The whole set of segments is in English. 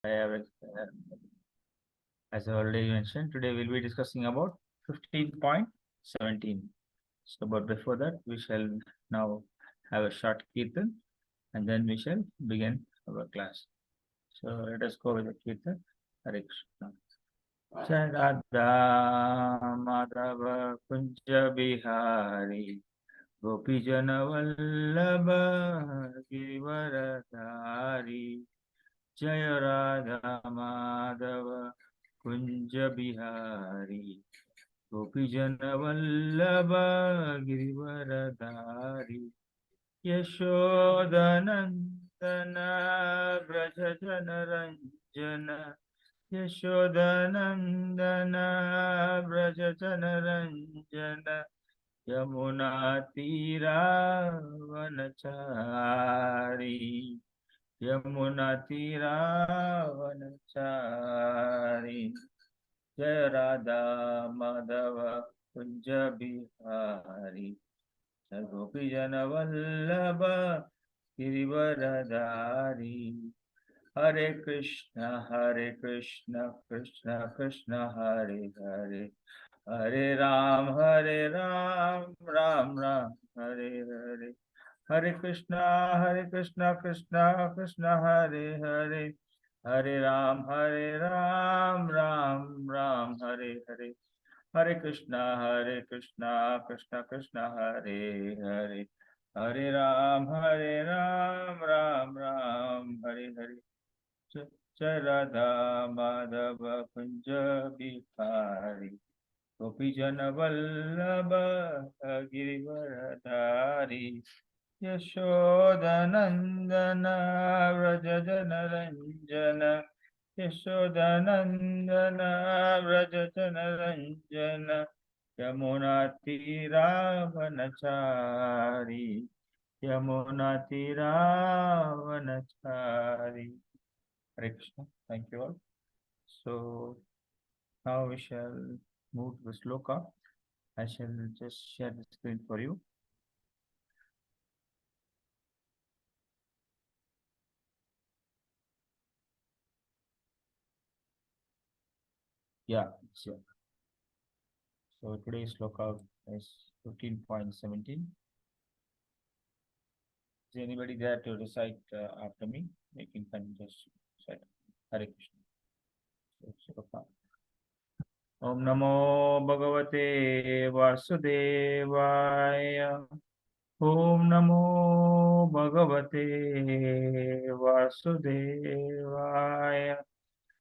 As I already mentioned, today we'll be discussing about 15.17. So, but before that, we shall now have a short kirtan and then we shall begin our class. So, let us go with the kirtan. Hare Krishna. Radha Madhava Kunja Bihari Gopijana Vallabha Givaradhari Jaya Radha Madhava Kunja Bihari Gopijana Vallabha Girivaradhari Yashodanandana Brajajana Ranjana Yashodanandana Brajajana Ranjana Yamuna Tira Vanachari Yamuna Tira Vanachari Jaya Radha Madhava Kunja Bihari Gopijana Vallabha Girivaradhari Hare Krishna, Krishna Krishna, Hare Hare, Hare Ram, Ram Ram, Hare Hare, Hare Krishna, Krishna Krishna, Hare Hare, Hare Ram, Ram Ram, Hare Hare, Hare Krishna, Krishna Krishna, Hare Hare, Hare Ram, Ram Ram, Hare Hare. Radha Madhava Kunja Bihari Gopijana Vallabha Girivaradhari Yashodanandana Vrajajana Ranjana Yashodanandana Vrajajana Ranjana Yamuna Tira Vanachari Yamuna Tira Vanachari. Hare Krishna. Thank you all. So now we shall move to the sloka. I shall just share the screen for you. Yeah, sure. So today's sloka is 15.17. Is anybody there to recite after me? You can just recite. Hare Krishna. So, sloka. Om Namo Bhagavate Vasudevaya. Om Namo Bhagavate Vasudevaya.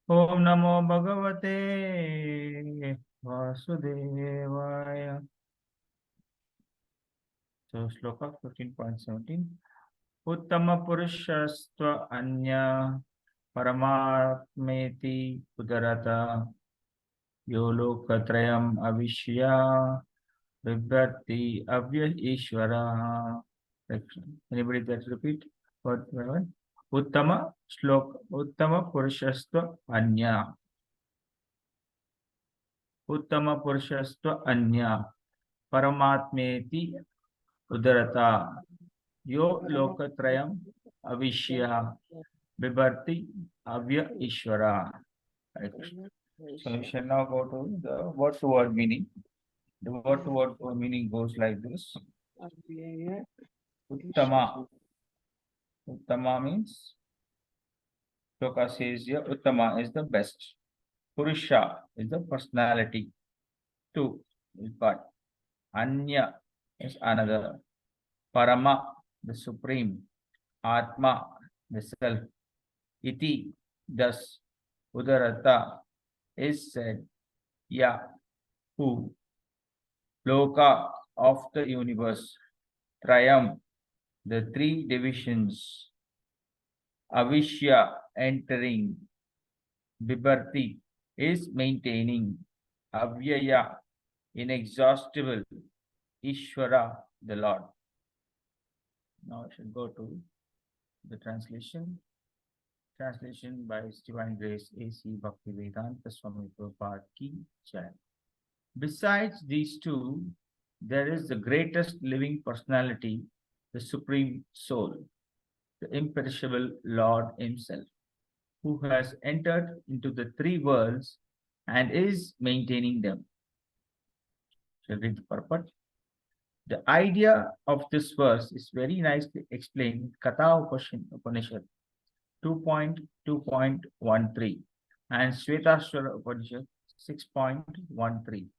Om Namo Bhagavate Vasudevaya. So, Shloka 15.17. Uttama Purushasva Anya Paramatmeti Udarata Yolokatrayam Avishya Vibharti Avya Ishvara. Anybody that repeat? What? Uttama Shloka Uttama Purushasva Anya Uttama Purushasva Anya Paramatmeti Udarata Yo Lokatrayam Avishya Vibharti Avya Ishvara. So we shall now go to the word-to-word meaning. The word-to-word meaning goes like this. Uttama. Uttama means, Shloka says here, Uttama is the best. Purusha is the personality. Two is God. Anya is another. Parama, the supreme. Atma, the self. Iti, thus. Udarata is said. Ya, who. Loka, of the universe. Trayam, the three divisions. Avishya, entering. Vibharti is maintaining. Avyaya, inexhaustible. Ishvara, the Lord. Now I shall go to the translation. Translation by His Divine Grace A.C. Bhaktivedanta Swami Prabhupada Ki Jai. Besides these two, there is the greatest living personality, the Supreme Soul, the imperishable Lord Himself. who has entered into the three worlds and is maintaining them. Shall we read the purport? The idea of this verse is very nicely explained in Katha Upanishad 2.2.13 and Shvetashvara Upanishad 6.13.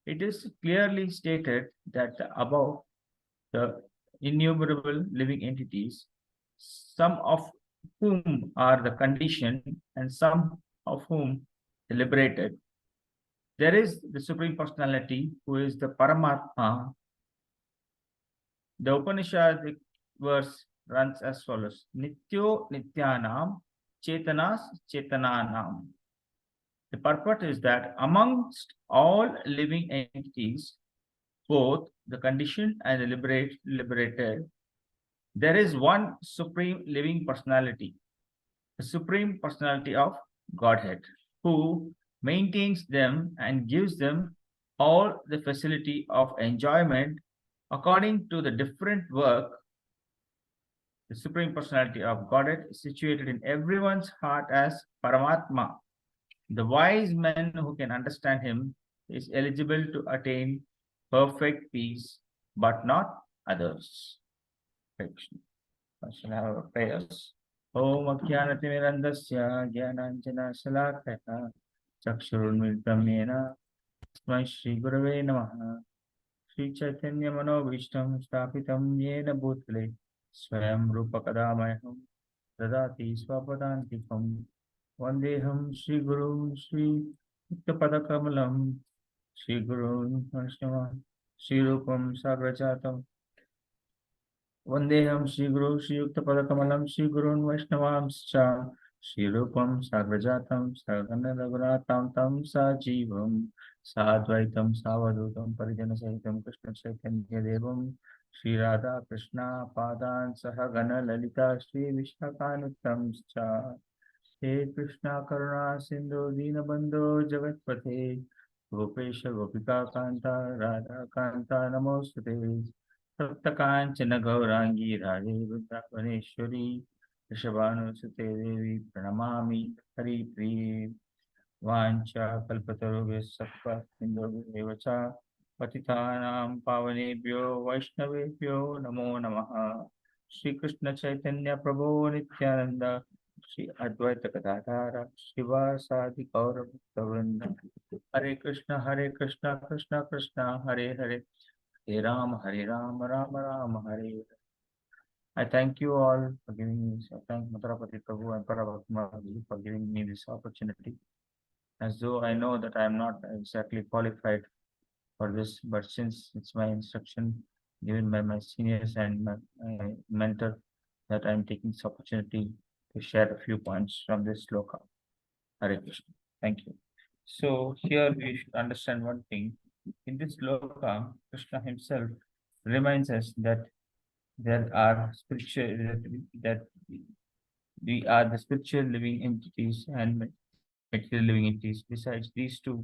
It is clearly stated that above the innumerable living entities, some of whom are the conditioned and some of whom the liberated, there is the Supreme Personality who is the Paramatma. The Upanishadic verse runs as follows: Nityo Nityanam Chetanas Chetananam. The purport is that amongst all living entities, both the conditioned and the liberated, there is one supreme living personality, the Supreme Personality of Godhead, who maintains them and gives them all the facility of enjoyment according to the different work. The Supreme Personality of Godhead is situated in everyone's heart as Paramatma. The wise man who can understand him is eligible to attain perfect peace, but not others. I shall have prayers. Om Ajnanatimirandasya Jnananjana Shalakaya Chakshurunmilitam Yena Tasmai Shri Gurave Namaha. Shri Chaitanya Manobhishtam Sthapitam Yena Bhutale Swayam Rupa Kadamayam Dadati Swapadantikam Vandeham Shri Guru Shri Yuktapadakamlam Shri Guru Vaishnava Shri Rupam Sagrajatam Vandeham Shri Guru Shri Yuktapadakamlam Shri Gurun Vaishnavamscha Shri Rupam Sagrajatam Sargana Raghunatam Tam Sajivam Sadvaitam Savadutam Parijana Sahitam Krishna Chaitanya Devam Shri Radha Krishna Padan Sahagana Lalita Shri Vishakanutamscha He Krishna Karuna Sindhu Dinabandhu Jagatpate Gopesha Gopika Kanta Radha Kanta Namostate Saptakanchana Gaurangi Radhe Vrindavaneshwari Rishabhanusute Devi Pranamami Hari Priye Vancha Kalpatarubhya Sattva Sindhubhya Evacha Patitanam Pavanebhyo Vaishnavebhyo Namo Namaha Shri Krishna Chaitanya Prabhu Nityananda Shri Advaita Gadadhara Srivasadi Gaura Bhaktavrinda Hare Krishna Krishna Krishna Hare Hare Hare Ram Rama Rama Hare Hare. I thank you all for giving me this. I thank Matarapati Prabhu and Paravatma for giving me this opportunity. As though I know that I am not exactly qualified for this, but since it's my instruction given by my seniors and my mentor, that I am taking this opportunity to share a few points from this sloka. Hare Krishna. Thank you. So here we should understand one thing. In this sloka, Krishna himself reminds us that there are spiritual that we are the spiritual living entities and material living entities. Besides these two,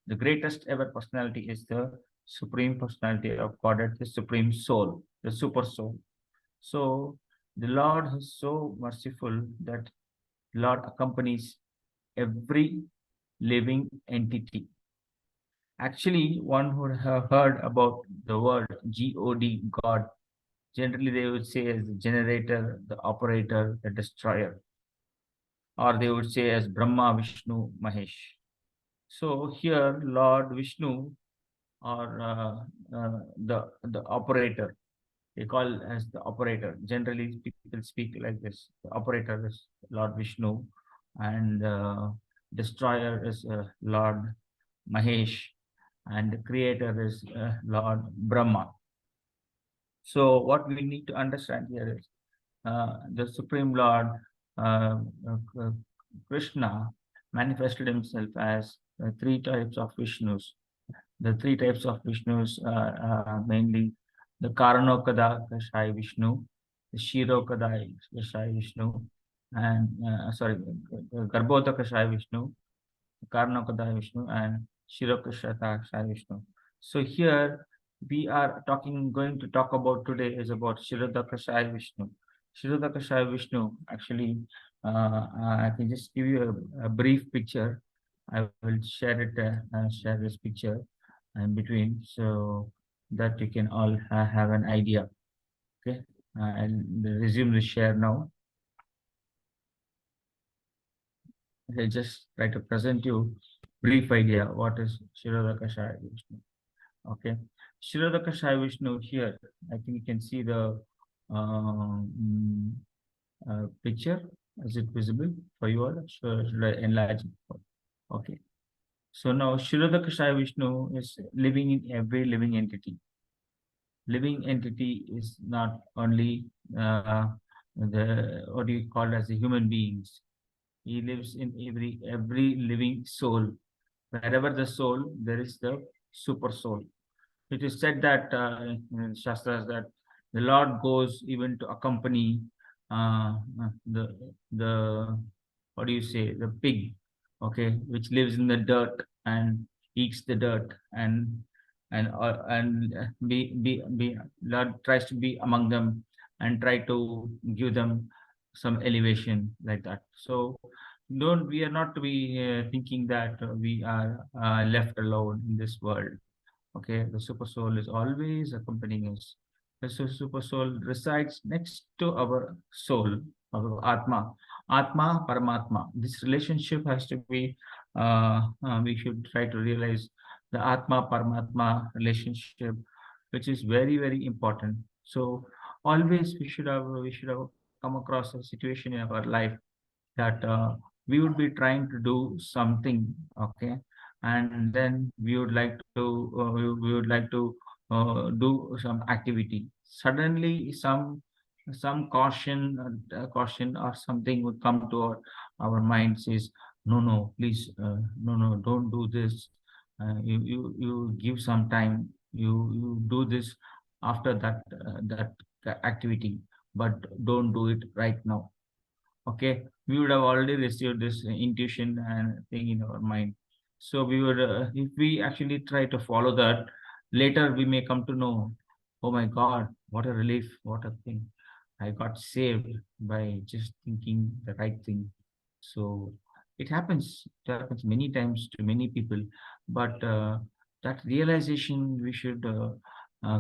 the greatest ever personality is the Supreme Personality of Godhead, the Supreme Soul, the Super Soul. So the Lord is so merciful that Lord accompanies every living entity. Actually, one would have heard about the word God, God. Generally, they would say as the generator, the operator, the destroyer, or they would say as Brahma, Vishnu, Mahesh. So here, Lord Vishnu, or the operator, they call as the operator. Generally, people speak like this. The operator is Lord Vishnu, and destroyer is Lord Mahesh, and the creator is Lord Brahma. So what we need to understand here is the Supreme Lord Krishna manifested himself as three types of Vishnus. The three types of Vishnus are mainly the Karanokada Kashai Vishnu, the Shirokada Kashai Vishnu, and Garbhota Kashai Vishnu, Karanokada Vishnu, and Shirokashata Kashai Vishnu. So here we are going to talk about today is about Shirodakashaya Vishnu. Shirodakashaya Vishnu actually I can just give you a brief picture. I will share it, share this picture in between, so that you can all have an idea. Okay, I'll resume the share now. I'll just try to present you brief idea what is Shirodakashaya Vishnu. Okay, Shirodakashaya Vishnu here. I think you can see the um, picture. Is it visible for you all? Should I enlarge it? Okay. So now Shirodakashaya Vishnu is living in every living entity. Living entity is not only the what do you call as the human beings. He lives in every living soul. Wherever the soul, there is the super soul. It is said that in Shastras that the Lord goes even to accompany the what do you say, the pig, okay, which lives in the dirt and eats the dirt, and be Lord tries to be among them and try to give them some elevation like that. So don't we are not to be thinking that we are left alone in this world. Okay, the super soul is always accompanying us. The super soul resides next to our soul, our Atma. Atma, Paramatma. This relationship has to be, we should try to realize the Atma, Paramatma relationship, which is very, very important. So always we should have come across a situation in our life that we would be trying to do something, okay, and then we would like to do some activity. Suddenly, some caution or something would come to our mind says, no, no, please, no, no, don't do this. You give some time. You do this after that activity, but don't do it right now. Okay, we would have already received this intuition and thing in our mind. So we would if we actually try to follow that, later we may come to know, oh my god, what a relief, what a thing, I got saved by just thinking the right thing. So it happens many times to many people, but that realization we should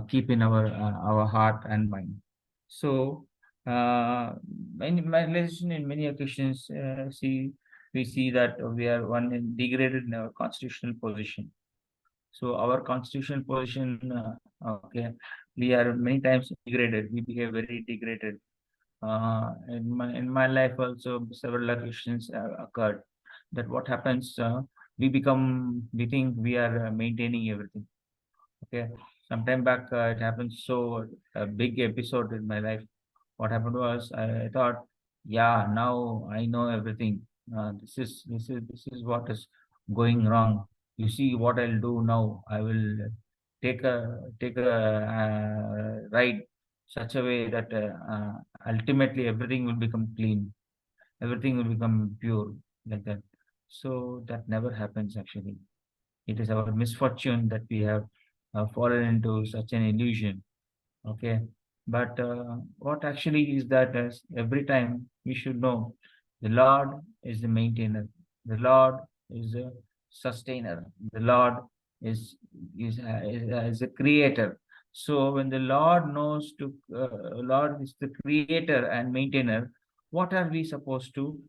keep in our heart and mind. So my lesson in many occasions, we see that we are degraded in our constitutional position. So our constitutional position, okay, we are many times degraded. We behave very degraded. In my life also, several occasions have occurred. That what happens, we think we are maintaining everything. Okay, sometime back it happened. So a big episode in my life. What happened was I thought, yeah, now I know everything. This is what is going wrong. You see what I'll do now. I will take a ride such a way that ultimately everything will become clean. Everything will become pure like that. So that never happens actually. It is our misfortune that we have fallen into such an illusion. Okay. But what actually is that is every time we should know the Lord is the maintainer, the Lord is a sustainer, the Lord is is a creator. So when the Lord knows to Lord is the creator and maintainer, what are we supposed to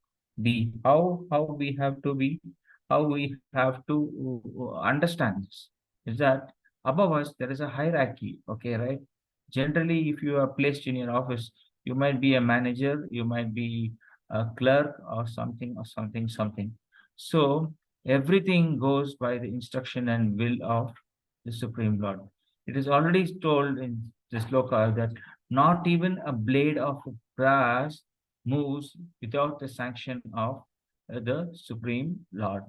be? How we have to be? How we have to understand this? Is that above us there is a hierarchy? Okay, right? Generally, if you are placed in your office, you might be a manager, you might be a clerk or something or something, something. So everything goes by the instruction and will of the Supreme Lord. It is already told in this sloka that not even a blade of grass moves without the sanction of the Supreme Lord.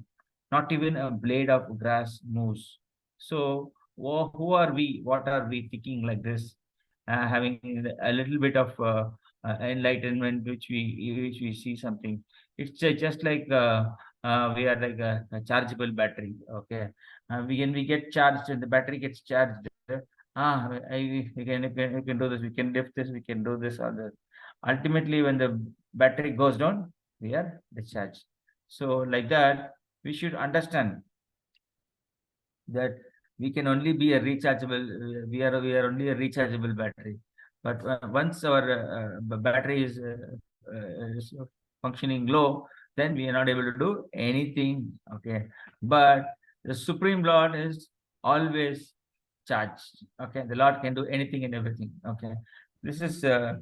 Not even a blade of grass moves. So, who are we? What are we thinking like this? Having a little bit of enlightenment, which we see something. It's just like we are like a chargeable battery. Okay, when we get charged and the battery gets charged, we can do this, we can lift this, we can do this or that. Ultimately, when the battery goes down, we are discharged. So like that, we should understand that we can only be a rechargeable, we are only a rechargeable battery. But once our battery is functioning low, then we are not able to do anything. Okay, but the Supreme Lord is always charged. Okay, the Lord can do anything and everything. Okay, this is a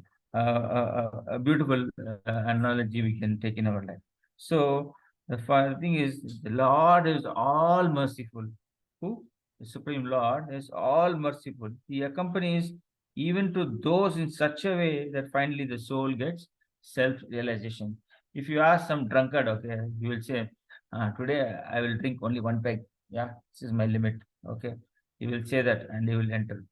beautiful analogy we can take in our life. So the thing is, the Lord is all merciful. Who? The Supreme Lord is all merciful. He accompanies even to those in such a way that finally the soul gets self-realization. If you ask some drunkard, okay, he will say, today I will drink only one peg. Yeah, this is my limit. Okay. He will say that and he will enter.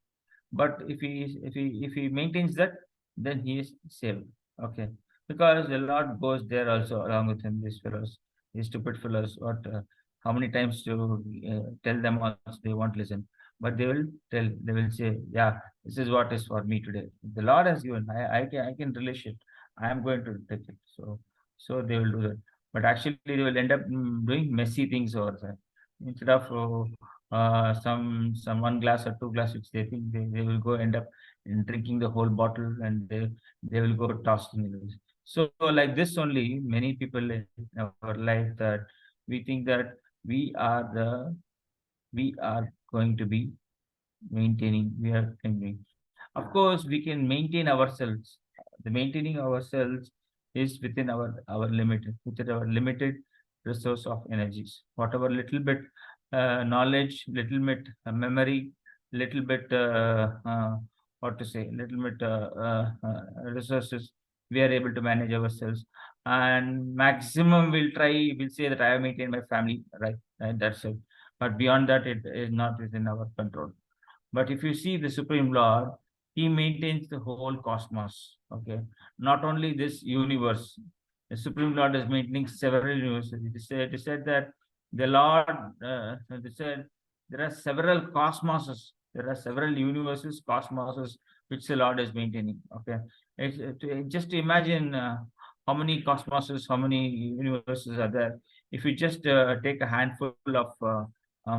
But if he maintains that, then he is saved. Okay, because the Lord goes there also along with him. These fellows, these stupid fellows. What? How many times to tell them also they won't listen, but they will tell. They will say, "Yeah, this is what is for me today. The Lord has given. I can release it. I am going to take it." So they will do that. But actually, they will end up doing messy things over there. Instead of some one glass or two glass which they think they will go end up in drinking the whole bottle, and they will go tossing it. So like this only many people in our life, that we think that we are going to be maintaining, we are thinking. Of course, we can maintain ourselves. The maintaining ourselves is within our limited resource of energies. Whatever little bit knowledge, little bit memory, little bit what to say, little bit resources, we are able to manage ourselves. And maximum we'll say that I have maintained my family, right? And that's it. But beyond that, it is not within our control. But if you see the Supreme Lord, he maintains the whole cosmos. Okay, not only this universe. The Supreme Lord is maintaining several universes. It is said that the Lord, it said there are several cosmoses. There are several universes, cosmoses, which the Lord is maintaining. Okay, just to imagine how many cosmoses, how many universes are there. If you just take a handful of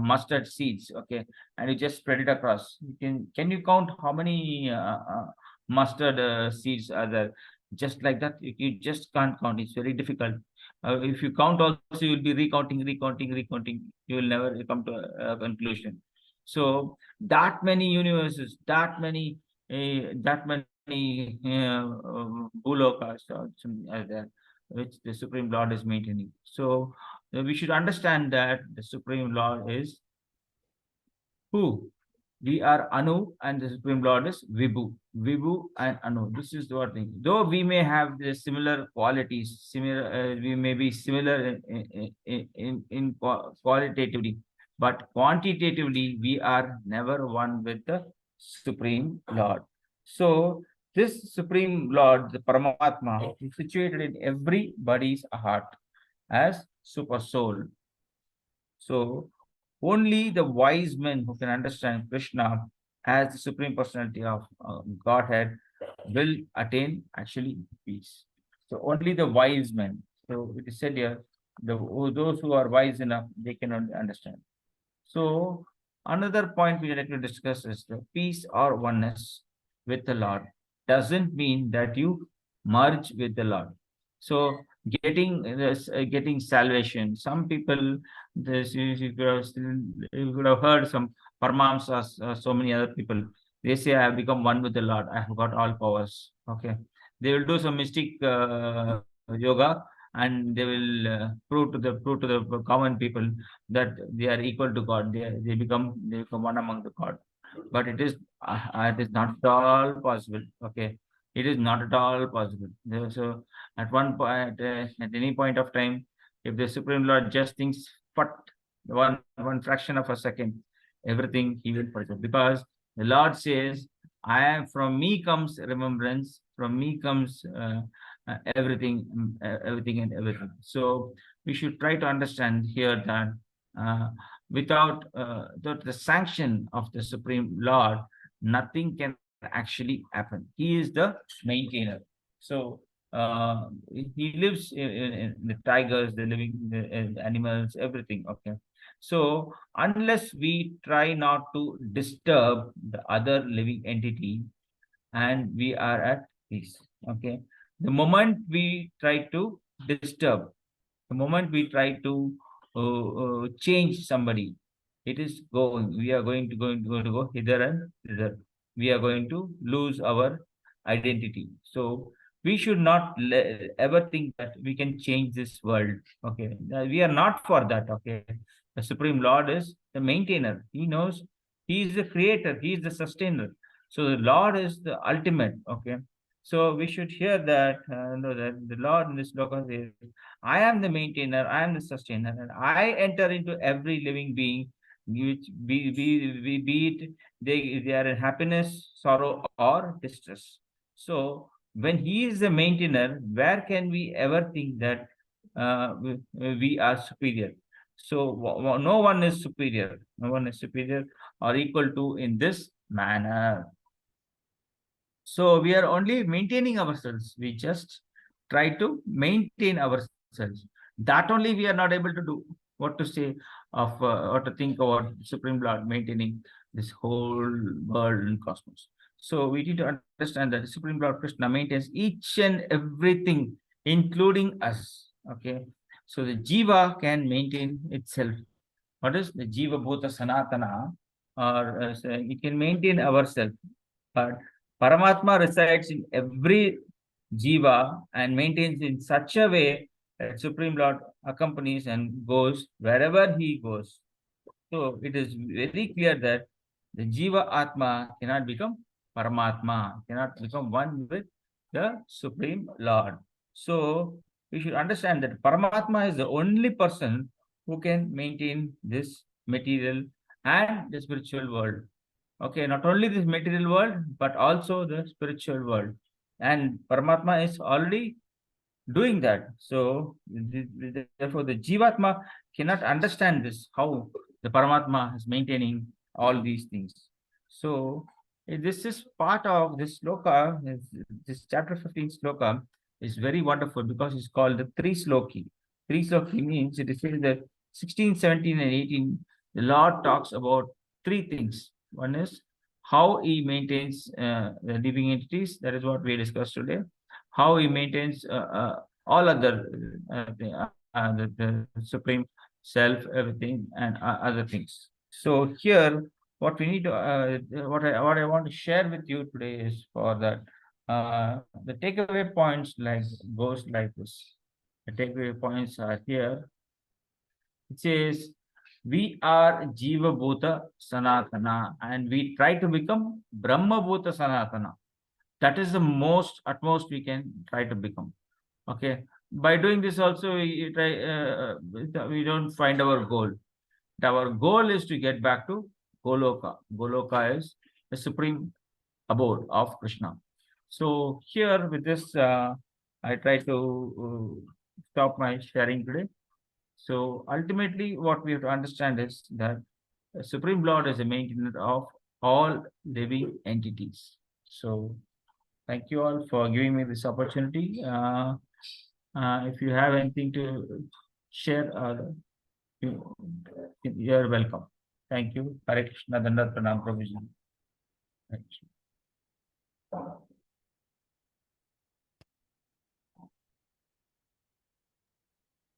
mustard seeds, okay, and you just spread it across. Can you count how many mustard seeds are there? Just like that, you just can't count. It's very difficult. If you count also, you will be recounting. You will never come to a conclusion. So that many universes, that many bulokas are there, which the Supreme Lord is maintaining. So we should understand that the Supreme Lord is who? We are Anu, and the Supreme Lord is Vibhu. Vibhu and Anu. This is the thing. Though we may have the similar qualities, we may be similar in qualitatively, but quantitatively we are never one with the Supreme Lord. So this Supreme Lord, the Paramatma, is situated in everybody's heart as super soul. So only the wise men who can understand Krishna as the supreme personality of Godhead will attain actually peace. So only the wise men. So it is said here, those who are wise enough, they can understand. So another point we like to discuss is the peace or oneness with the Lord doesn't mean that you merge with the Lord. So getting salvation. Some people, this you could have heard some Paramahamsas, so many other people. They say, "I have become one with the Lord. I have got all powers." Okay, they will do some mystic yoga, and they will prove to the common people that they are equal to God. They become one among the God. But it is not at all possible. Okay, it is not at all possible. So at one point, at any point of time, if the Supreme Lord just thinks, but one fraction of a second, everything he will forget, because the Lord says, "I am from me comes remembrance, from me comes everything and everything." So we should try to understand here that uh, without the sanction of the Supreme Lord, nothing can actually happen. He is the maintainer. So he lives in the tigers, the living animals, everything. Okay, so unless we try not to disturb the other living entity, and we are at peace. Okay, the moment we try to disturb, the moment we try to change somebody, it is going. We are going to go hither and thither. We are going to lose our identity. So we should not ever think that we can change this world. Okay, we are not for that. Okay, the Supreme Lord is the maintainer. He knows. He is the creator. He is the sustainer. So the Lord is the ultimate. Okay, so we should hear that, know that the Lord in this loka says, I am the maintainer, I am the sustainer, and I enter into every living being, which be it they are in happiness, sorrow, or distress. So when he is the maintainer, where can we ever think that we are superior? So no one is superior. No one is superior or equal to in this manner. So we are only maintaining ourselves. We just try to maintain ourselves. That only we are not able to do. What to say of what to think about Supreme Lord maintaining this whole world and cosmos. So we need to understand that Supreme Lord Krishna maintains each and everything, including us. Okay. So the Jiva can maintain itself. What is the Jiva Bhuta Sanatana? Or it can maintain ourselves. But Paramatma resides in every jiva and maintains in such a way that Supreme Lord accompanies and goes wherever he goes. So it is very clear that the Jiva Atma cannot become Paramatma, cannot become one with the Supreme Lord. So we should understand that Paramatma is the only person who can maintain this material and the spiritual world. Okay, not only this material world, but also the spiritual world. And Paramatma is already doing that. So, therefore, the Jivatma cannot understand this, how the Paramatma is maintaining all these things. So, this is part of this sloka, this chapter 15 sloka is very wonderful because it's called the three sloki. Three sloki means it is said that 16, 17, and 18, the Lord talks about three things. One is how he maintains the living entities. That is what we discussed today. How he maintains all other the supreme self, everything, and other things. So here, what we need to what I want to share with you today is for that the takeaway points like goes like this. The takeaway points are here. It says we are Jiva Bhuta Sanatana and we try to become Brahma Bhuta Sanatana. That is the most utmost we can try to become. Okay, by doing this also we try we don't find our goal. Our goal is to get back to Goloka. Goloka is the supreme abode of Krishna. So here with this I try to stop my sharing today. So ultimately what we have to understand is that the Supreme Lord is the maintainer of all living entities. So thank you all for giving me this opportunity. If you have anything to share, you, you're welcome. Thank you. Hare Krishna, Dandat Pranam Prabhuji.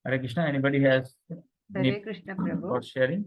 Hare Krishna, anybody has Hare Krishna Prabhu. for sharing?